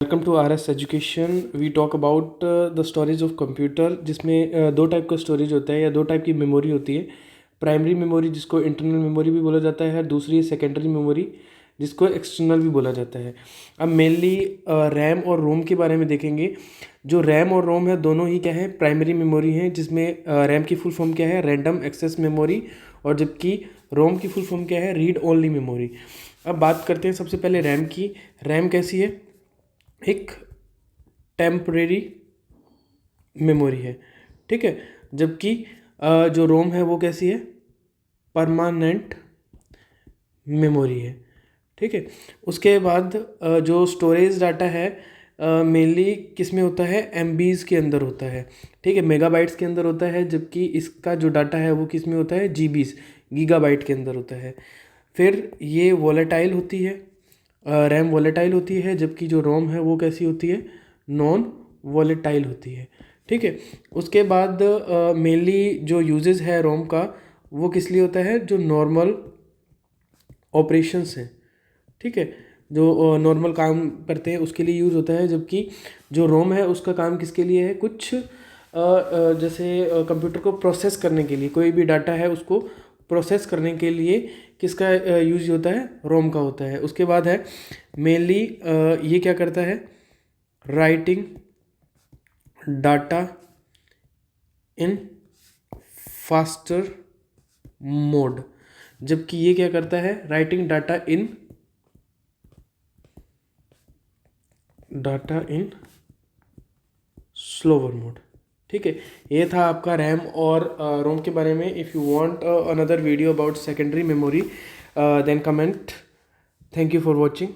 Welcome to R S education. We talk about the storage of computer, जिसमें दो type का storage होता है या दो टाइप की मेमोरी होती है। प्राइमरी मेमोरी जिसको इंटरनल मेमोरी भी बोला जाता है, दूसरी है सेकेंडरी मेमोरी जिसको एक्सटर्नल भी बोला जाता है। अब मेनली रैम और रोम के बारे में देखेंगे। जो रैम और रोम है दोनों ही क्या है, प्राइमरी मेमोरी हैं, जिसमें रैम की फुल फॉर्म क्या है, रैंडम एक्सेस मेमोरी, और जबकि रोम की फुल फॉर्म क्या है, रीड ओनली मेमोरी। अब बात करते हैं सबसे पहले रैम की। रैम कैसी है? एक टेम्परेरी मेमोरी है, ठीक है। जबकि जो रोम है वो कैसी है, परमानेंट मेमोरी है, ठीक है। उसके बाद जो स्टोरेज डाटा है मेनली किस में होता है, एमबीज़ के अंदर होता है, ठीक है, मेगाबाइट्स के अंदर होता है। जबकि इसका जो डाटा है वो किस में होता है, जीबीज़, गीगाबाइट के अंदर होता है। फिर ये वॉलेटाइल होती है, रैम वॉलेटाइल होती है, जबकि जो रोम है वो कैसी होती है, नॉन वॉलेटाइल होती है, ठीक है। उसके बाद मेनली जो यूजेस है रोम का वो किस लिए होता है, जो नॉर्मल ऑपरेशंस हैं, ठीक है, जो नॉर्मल काम करते हैं उसके लिए यूज़ होता है। जबकि जो रोम है उसका काम किसके लिए है, कुछ जैसे कंप्यूटर को प्रोसेस करने के लिए, कोई भी डाटा है उसको प्रोसेस करने के लिए किसका यूज होता है, रोम का होता है। उसके बाद है मेनली ये क्या करता है, writing data in faster mode. जबकि ये क्या करता है, writing data in slower mode, ठीक है। ये था आपका रैम और रोम के बारे में। If you want another video about secondary memory then comment. Thank you for watching.